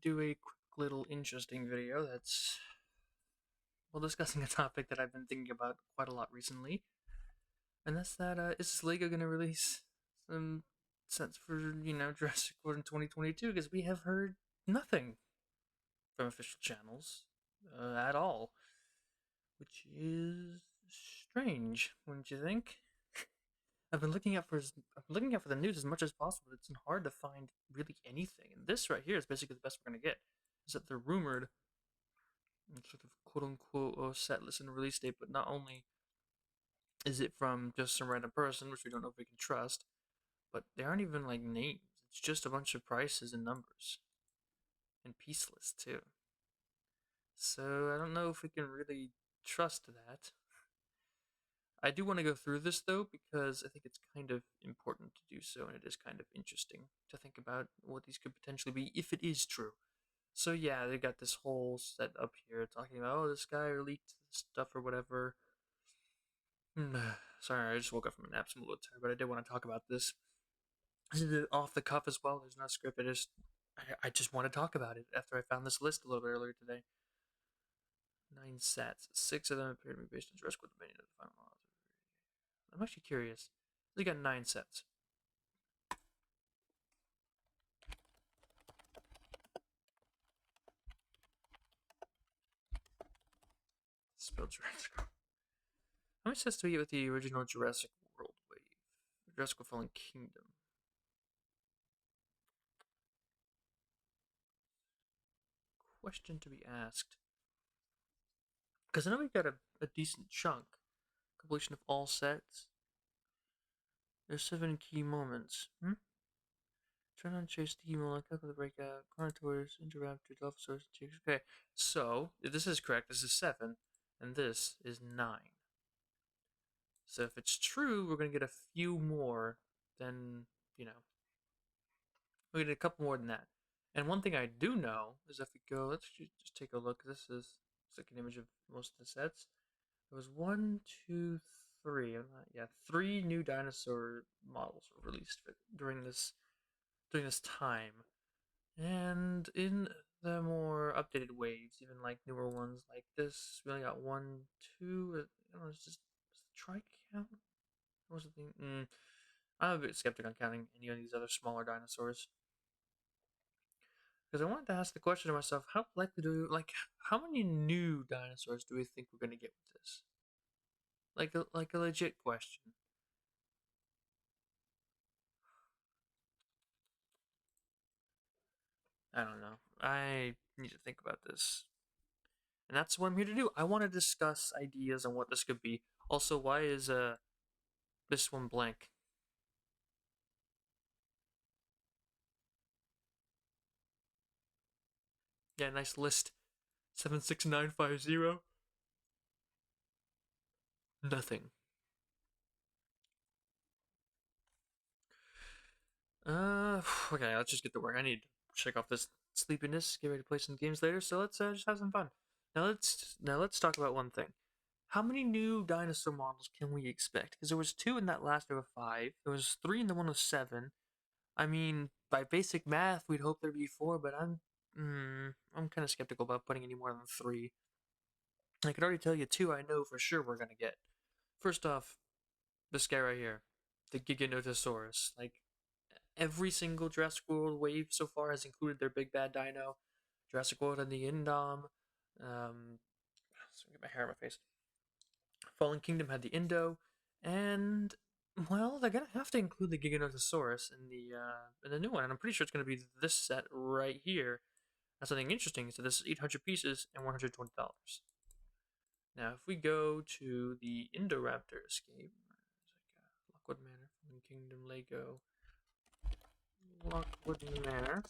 do a quick little interesting video that's, well, discussing a topic that I've been thinking about quite a lot recently. And that's that, is Lego going to release some sets for, Jurassic World in 2022? Because we have heard nothing from official channels at all. Which is strange, wouldn't you think? I've been looking out for the news as much as possible. It's hard to find really anything, and this right here is basically the best we're gonna get. Is that they're rumored, sort of quote unquote, set list and release date, but not only is it from just some random person, which we don't know if we can trust, but they aren't even like names. It's just a bunch of prices and numbers and piece lists too. So I don't know if we can really trust that. I do want to go through this though because I think it's kind of important to do so, and it is kind of interesting to think about what these could potentially be if it is true. So yeah, they got this whole set up here talking about, oh, this guy leaked stuff or whatever. Sorry, I just woke up from a nap, so I'm a little tired, but I did want to talk about this. This is off the cuff as well. There's no script. I just want to talk about it after I found this list a little bit earlier today. 9 sets. 6 of them appear to be based on Jurassic World Dominion of the final models. I'm actually curious. They got 9 sets. Spelled Jurassic. How many sets do we get with the original Jurassic World wave? Jurassic World Fallen Kingdom. Question to be asked. Because I know we've got a decent chunk. Completion of all sets. There's 7 key moments. Turn on chase the email, like up the breakout, Carnotaurus, Indoraptor, Dilophosaurus, okay. So, if this is correct, this is 7, and this is 9. So if it's true, we're going to get a few more than, we're going to get a couple more than that. And one thing I do know is if we go, let's just take a look. This is a second image of most of the sets. There was 1, 2, 3. Yeah, 3 new dinosaur models were released during this time. And in the more updated waves, even like newer ones like this, we only got 1, 2. I don't know, it's just try count. What was the thing? I'm a bit skeptic on counting any of these other smaller dinosaurs because I wanted to ask the question to myself: how likely how many new dinosaurs do we think we're gonna get with this? Like a legit question. I don't know. I need to think about this, and that's what I'm here to do. I want to discuss ideas on what this could be. Also, why is this one blank? Yeah, nice list. 76950. Nothing. Okay, let's just get to work. I need to check off this sleepiness, get ready to play some games later, so let's just have some fun. Now let's talk about one thing. How many new dinosaur models can we expect? Because there was 2 in that last of 5. There was 3 in the one of 7. I mean, by basic math, we'd hope there'd be 4, but I'm kind of skeptical about putting any more than 3. I can already tell you 2 I know for sure we're gonna get. First off, this guy right here, the Giganotosaurus. Like, every single Jurassic World wave so far has included their big bad dino. Jurassic World and the Indom. Get my hair on my face. Fallen Kingdom had the Indo, and well, they're gonna have to include the Giganotosaurus in the new one. And I'm pretty sure it's gonna be this set right here. That's something interesting. So this is 800 pieces and $120. Now, if we go to the Indoraptor Escape, Lockwood Manor, Fallen Kingdom, Lego, Lockwood Manor.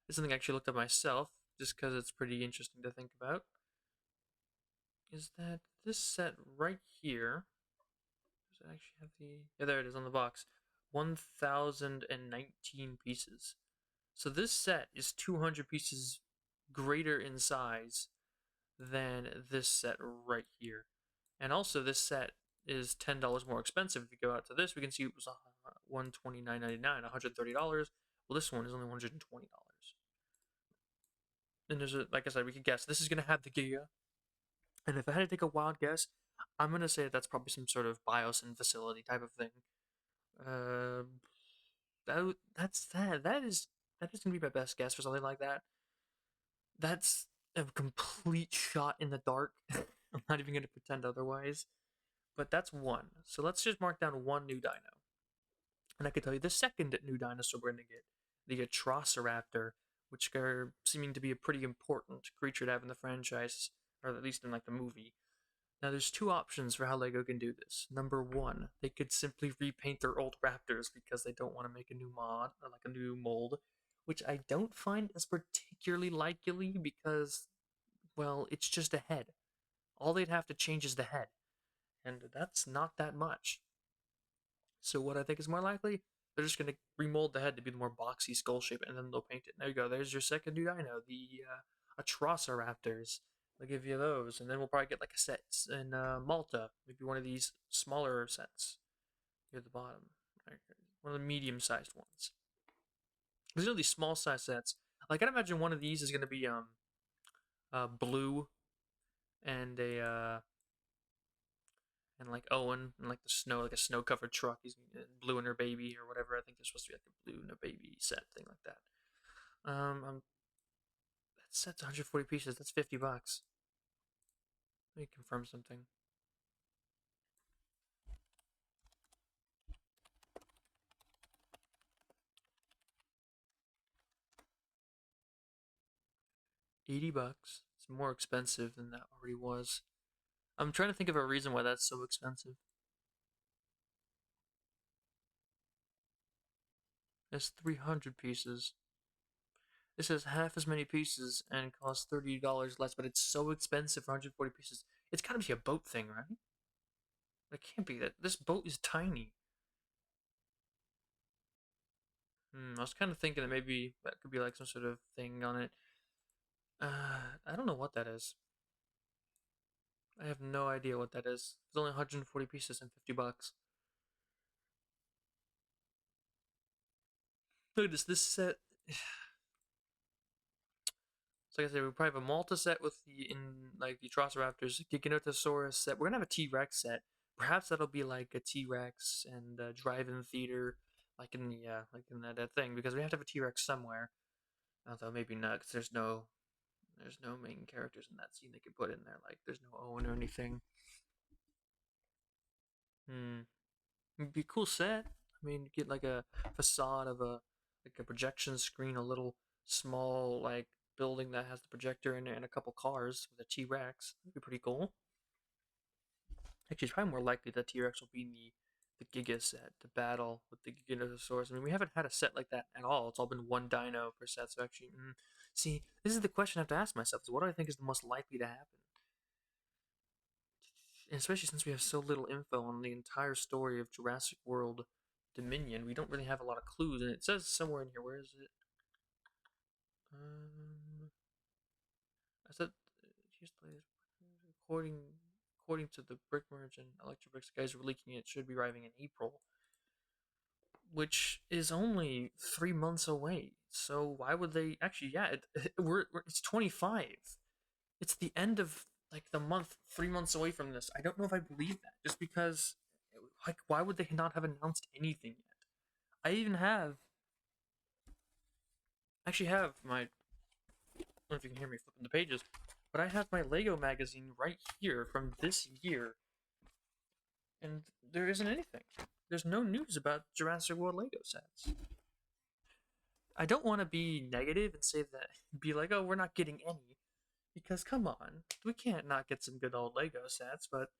This is something I actually looked up myself, just because it's pretty interesting to think about. Is that this set right here? Does it actually have the? Yeah, there it is on the box. 1,019 pieces. So this set is 200 pieces greater in size than this set right here. And also, this set is $10 more expensive. If you go out to this, we can see it was $129.99, $130. Well, this one is only $120. And there's a, like I said, we could guess. This is gonna have the Giga. And if I had to take a wild guess, I'm gonna say that's probably some sort of biosyn facility type of thing. Uh, that is gonna be my best guess for something like that. That's a complete shot in the dark. I'm not even gonna pretend otherwise. But that's one. So let's just mark down one new dino. And I could tell you the second new dinosaur we're gonna get, the Atrociraptor, which are seeming to be a pretty important creature to have in the franchise, or at least in like the movie. Now, there's two options for how LEGO can do this. Number one, they could simply repaint their old Raptors because they don't want to make a new mod or like a new mold, which I don't find as particularly likely because, well, it's just a head. All they'd have to change is the head, and that's not that much. So, what I think is more likely, they're just going to remold the head to be the more boxy skull shape, and then they'll paint it. There you go. There's your second new dino, the Atrociraptors. They'll give you those, and then we'll probably get like a set in Malta, maybe one of these smaller sets here at the bottom, one of the medium-sized ones. Because these small size sets. Like I'd imagine one of these is going to be blue and a and like Owen and like the snow, like a snow-covered truck. He's blue and her baby or whatever. I think there's supposed to be like a blue and a baby set thing like that. That set's 140 pieces. That's $50. Let me confirm something. $80. It's more expensive than that already was. I'm trying to think of a reason why that's so expensive. It's 300 pieces. This has half as many pieces and costs $30 less, but it's so expensive for 140 pieces. It's gotta be a boat thing, right? It can't be that. This boat is tiny. I was kind of thinking that maybe that could be like some sort of thing on it. I don't know what that is. I have no idea what that is. It's only 140 pieces and $50. Look at this. This set. So like I said, we probably have a Malta set with the like the Atrociraptors, Giganotosaurus set. We're gonna have a T-Rex set. Perhaps that'll be like a T-Rex and a drive-in theater, like in the like in that thing, because we have to have a T-Rex somewhere. Although maybe not, because there's no main characters in that scene they could put in there. Like there's no Owen or anything. It'd be a cool set. I mean, get like a facade of a projection screen, a little small like building that has the projector in it, and a couple cars with a T Rex. That'd be pretty cool. Actually, it's probably more likely that T Rex will be in the Giga set to battle with the Giganotosaurus. I mean, we haven't had a set like that at all. It's all been one dino per set. So actually, see, this is the question I have to ask myself: is what do I think is the most likely to happen? And especially since we have so little info on the entire story of Jurassic World Dominion, we don't really have a lot of clues. And it says somewhere in here, where is it? I said, according according to the Brick Merge and Electrobricks guys were leaking it should be arriving in April, which is only 3 months away. So why would they actually? Yeah, it's 25. It's the end of like the month, 3 months away from this. I don't know if I believe that. Just because, like, why would they not have announced anything yet? I even have, actually have my. I don't know if you can hear me flipping the pages, but I have my Lego magazine right here from this year, and there isn't anything. There's no news about Jurassic World Lego sets. I don't want to be negative and say that, be like, oh, we're not getting any. Because come on, we can't not get some good old Lego sets, but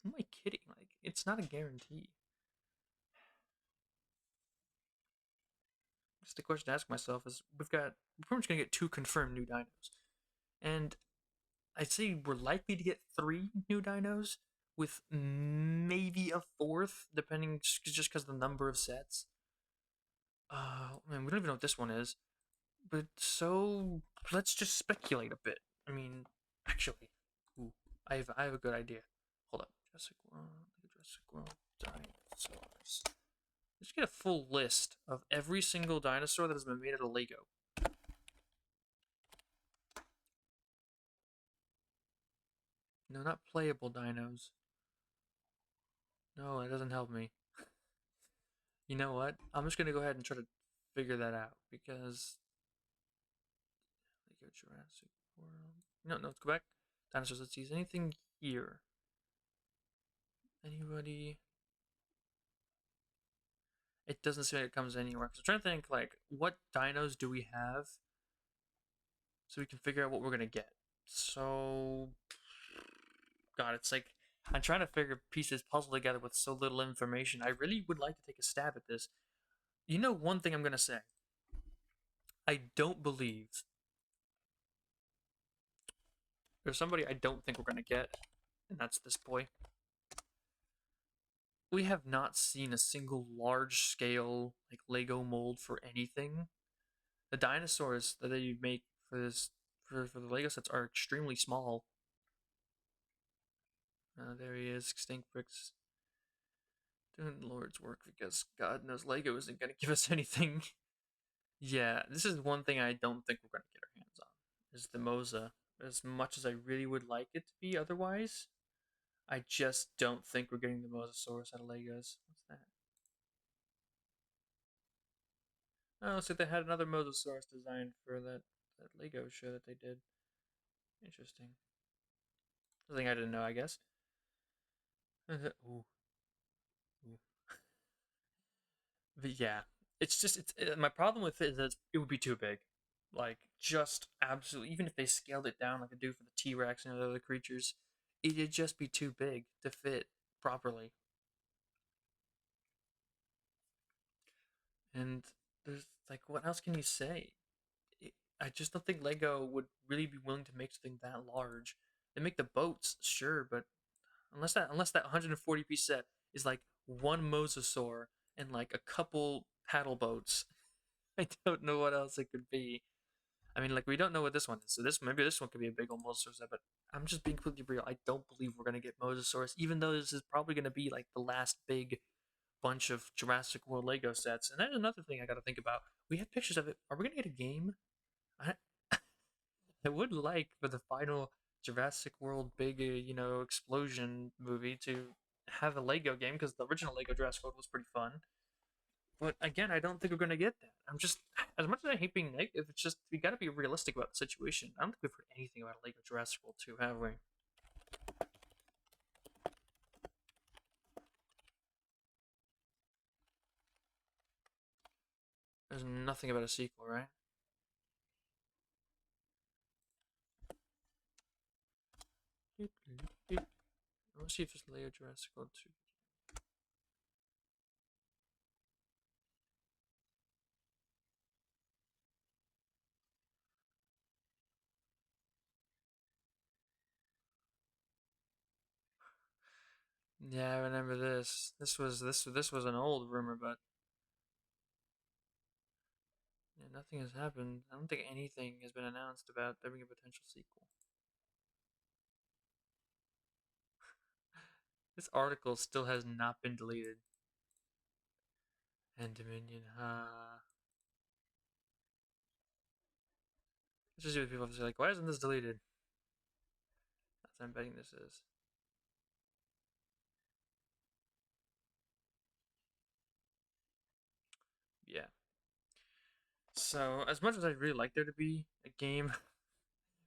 am I kidding? Like, it's not a guarantee. Just the question to ask myself is we're pretty much gonna get two confirmed new dinos. And I'd say we're likely to get three new dinos with maybe a fourth, depending just because of the number of sets. Man, we don't even know what this one is. But so let's just speculate a bit. I mean, actually, ooh, I have a good idea. Hold up, Jurassic World Dinosaurs. Let's get a full list of every single dinosaur that has been made out of Lego. No, not playable dinos. No, that doesn't help me. You know what? I'm just gonna go ahead and try to figure that out because Lego Jurassic World. No, no, let's go back. Dinosaurs. Let's see. Is anything here? Anybody? It doesn't seem like it comes anywhere. Cause I'm trying to think like what dinos do we have so we can figure out what we're gonna get. So, God, it's like I'm trying to figure pieces puzzle together with so little information. I really would like to take a stab at this. You know, one thing I'm gonna say. I don't believe there's somebody I don't think we're gonna get, and that's this boy. We have not seen a single large scale like Lego mold for anything. The dinosaurs that they make for this for the Lego sets are extremely small. There he is, Extinct Bricks, doing Lord's work because God knows Lego isn't gonna give us anything. Yeah, this is one thing I don't think we're gonna get our hands on. Is the Mosa. As much as I really would like it to be otherwise, I just don't think we're getting the Mosasaurus out of Legos. What's that? Oh, so they had another Mosasaurus designed for that Lego show that they did. Interesting. Something I didn't know, I guess. Ooh, ooh. But yeah, it's just my problem with it is that it would be too big. Like just absolutely, even if they scaled it down like they do for the T Rex and other creatures, it'd just be too big to fit properly. And there's like, what else can you say? I just don't think Lego would really be willing to make something that large. They make the boats, sure, but unless that 140 piece set is like one mosasaur and like a couple paddle boats, I don't know what else it could be. I mean, like we don't know what this one is, so maybe this one could be a big old mosasaur set. But I'm just being completely real. I don't believe we're gonna get mosasaurus, even though this is probably gonna be like the last big bunch of Jurassic World Lego sets. And that's another thing I got to think about. We have pictures of it. Are we gonna get a game? I I would like for the final Jurassic World big, explosion movie to have a Lego game because the original Lego Jurassic World was pretty fun. But again, I don't think we're gonna get that. I'm just as much as I hate being negative, it's just we gotta be realistic about the situation. I don't think we've heard anything about Lego Jurassic World 2, have we? There's nothing about a sequel, right? Let's see if there's Lego Jurassic World 2. Yeah, I remember this. This was an old rumor, but yeah, nothing has happened. I don't think anything has been announced about there being a potential sequel. This article still has not been deleted. And Dominion, let's just see what people have to say. Like, why isn't this deleted? That's what I'm betting this is. Yeah. So, as much as I'd really like there to be a game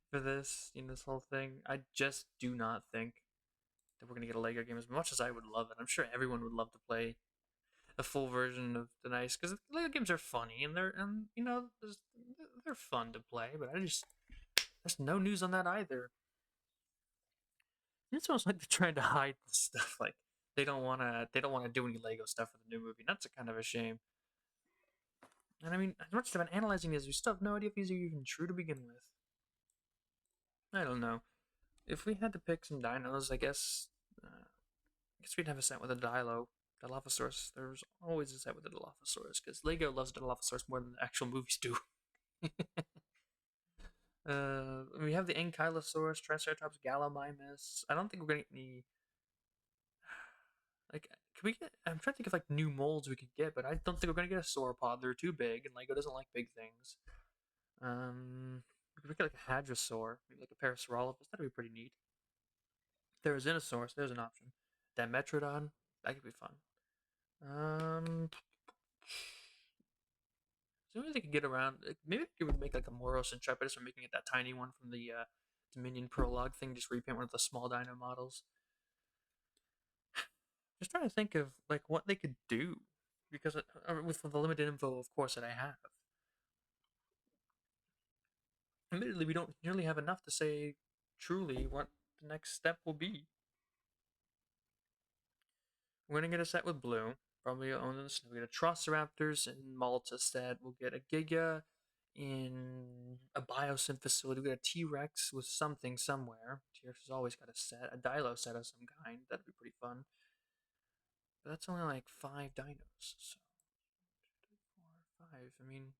for this, this whole thing, I just do not think that we're gonna get a Lego game. As much as I would love it, I'm sure everyone would love to play a full version of the nice because Lego games are funny and they're fun to play. But there's no news on that either. It's almost like they're trying to hide this stuff. Like they don't wanna do any Lego stuff for the new movie. That's a kind of a shame. And I mean, as much as I've been analyzing this, we still have no idea if these are even true to begin with. I don't know. If we had to pick some dinos, I guess we'd have a set with a Dilophosaurus. There's always a set with a Dilophosaurus because Lego loves Dilophosaurus more than the actual movies do. We have the Ankylosaurus, Triceratops, Gallimimus. I don't think we're gonna get any. Like, Can we get? I'm trying to think of like new molds we could get, but I don't think we're gonna get a sauropod. They're too big, and Lego doesn't like big things. We could get like a hadrosaur, maybe like a Parasaurolophus. That'd be pretty neat. Therizinosaurus, there's an option. Dimetrodon, that could be fun. So maybe they could get around. Maybe they would make like a Moros Intrepidus, or making it that tiny one from the Dominion prologue thing. Just repaint one of the small dino models. Just trying to think of like what they could do, because with the limited info, of course, that I have. Admittedly, we don't nearly have enough to say truly what the next step will be. We're gonna get a set with blue. Probably own this. We get a Atrociraptors in Malta set. We'll get a Giga in a Biosyn facility. We got a T-Rex with something somewhere. T-Rex has always got a set. A Dilo set of some kind. That'd be pretty fun. But that's only like 5 dinos. So 4, 5. I mean,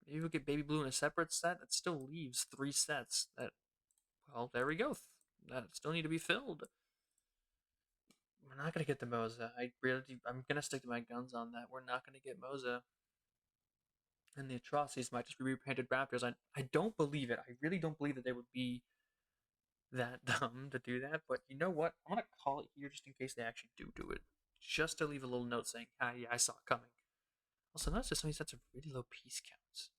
maybe we'll get Baby Blue in a separate set. That still leaves 3 sets. That, well, there we go. That still need to be filled. We're not gonna get the Mosa. I'm gonna stick to my guns on that. We're not gonna get Mosa. And the atrocities might just be repainted raptors. I don't believe it. I really don't believe that they would be that dumb to do that. But you know what? I'm gonna call it here just in case they actually do it. Just to leave a little note saying, "Ah, yeah, I saw it coming." Also, notice that some of these sets have really low piece counts.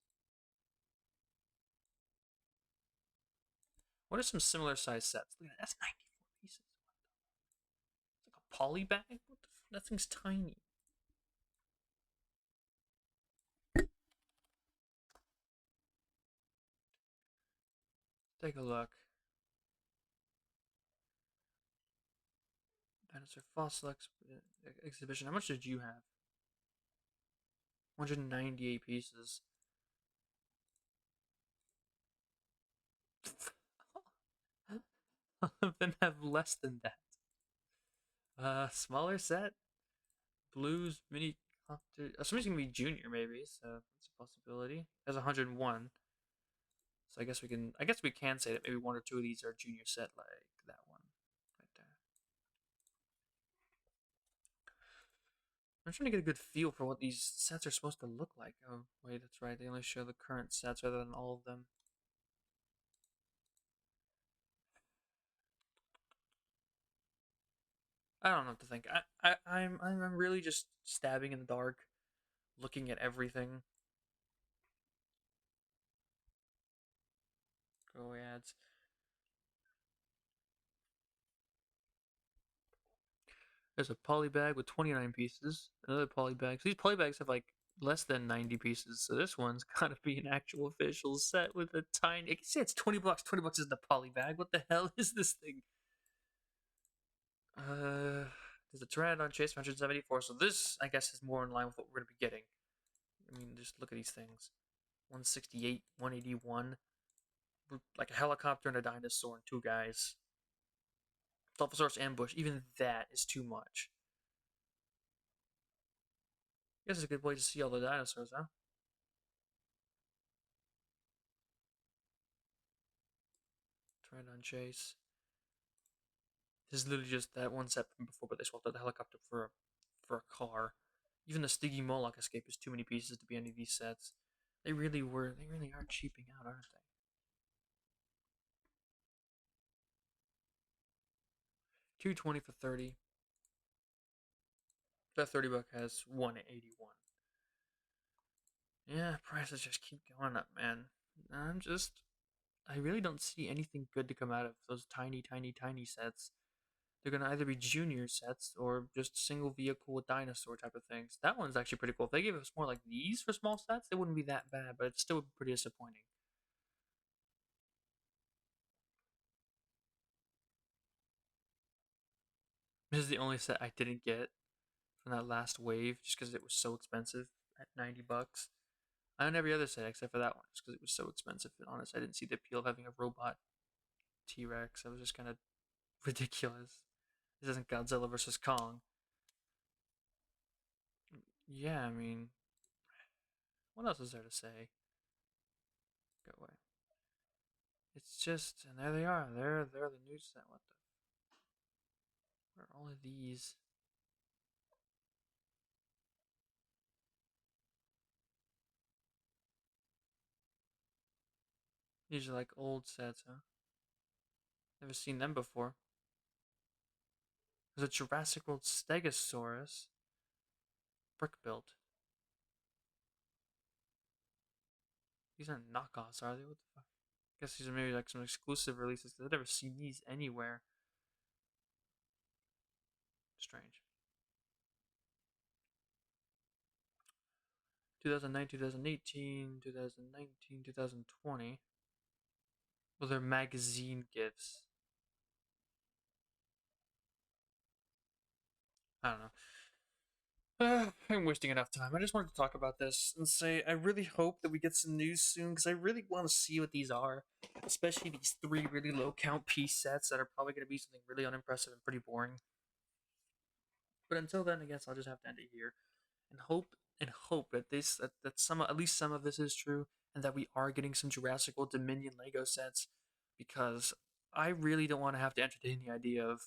What are some similar size sets? Look at that. That's 94 pieces. It's like a poly bag. What the that thing's tiny. Take a look. Dinosaur fossil exhibition. How much did you have? 198 pieces. All of them have less than that. Smaller set. Blues mini copter. Somebody's gonna be junior, maybe. So that's a possibility. There's 101. So I guess we can. I guess we can say that maybe 1 or 2 of these are junior set, like that one right there. I'm trying to get a good feel for what these sets are supposed to look like. Oh wait, that's right. They only show the current sets rather than all of them. I don't know what to think. I'm really just stabbing in the dark, looking at everything. Go ads. There's a poly bag with 29 pieces. Another poly bag. So these poly bags have like less than 90 pieces. So this one's gotta be an actual official set with a tiny. You can see it's 20 bucks. 20 bucks is the poly bag. What the hell is this thing? There's a Pteranodon Chase 174. So this, I guess, is more in line with what we're gonna be getting. I mean, just look at these things. 168, 181. Like a helicopter and a dinosaur and 2 guys. Dilophosaurus ambush. Even that is too much. I guess it's a good way to see all the dinosaurs, huh? Pteranodon Chase. This is literally just that one set from before, but they swapped out the helicopter for a car. Even the Moloch Escape is too many pieces to be any of these sets. They really were. They really are cheaping out, aren't they? 220 for 30. That 30 buck has 181. Yeah, prices just keep going up, man. I really don't see anything good to come out of those tiny, tiny, tiny sets. They're gonna either be junior sets or just single vehicle with dinosaur type of things. That one's actually pretty cool. If they gave us more like these for small sets, it wouldn't be that bad, but it's still pretty disappointing. This is the only set I didn't get from that last wave just because it was so expensive at 90 bucks. I own every other set except for that one just because it was so expensive. And honest, I didn't see the appeal of having a robot T Rex. That was just kind of ridiculous. This isn't Godzilla versus Kong. Yeah, I mean, what else is there to say? Go away. It's just, and there they are. They're the new set. What the? Where are all of these? These are like old sets, huh? Never seen them before. There's a Jurassic World Stegosaurus. Brick built. These aren't knockoffs, are they? What the fuck? I guess these are maybe like some exclusive releases because I've never seen these anywhere. Strange. 2009, 2018, 2019, 2020. Well, they're magazine gifts. I don't know. I'm wasting enough time. I just wanted to talk about this and say I really hope that we get some news soon because I really want to see what these are, especially these three really low count piece sets that are probably going to be something really unimpressive and pretty boring. But until then, I guess I'll just have to end it here and hope that that some at least some of this is true and that we are getting some Jurassic World Dominion Lego sets because I really don't want to have to entertain the idea of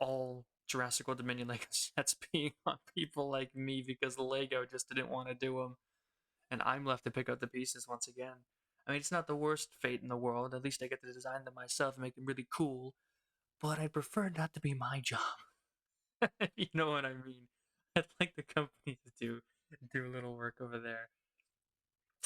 all Jurassic World Dominion Lego sets being on people like me because Lego just didn't want to do them and I'm left to pick up the pieces once again. I mean, it's not the worst fate in the world. At least I get to design them myself and make them really cool. But I prefer not to be my job. You know what I mean? I'd like the company to do a little work over there.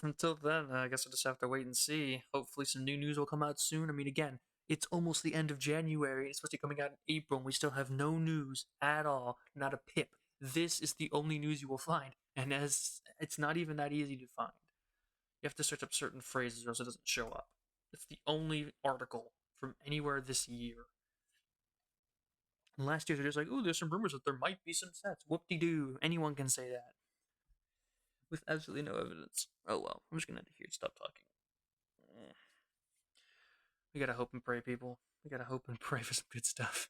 Until then, I guess I'll just have to wait and see. Hopefully, some new news will come out soon. I mean, again, it's almost the end of January. It's supposed to be coming out in April, and we still have no news at all. Not a pip. This is the only news you will find, and as it's not even that easy to find. You have to search up certain phrases, or else it doesn't show up. It's the only article from anywhere this year. And last year, they're just like, "Oh, there's some rumors that there might be some sets." Whoop-de-doo. Anyone can say that with absolutely no evidence. Oh well, I'm just gonna end it here. Stop talking. We gotta hope and pray, people. We gotta hope and pray for some good stuff.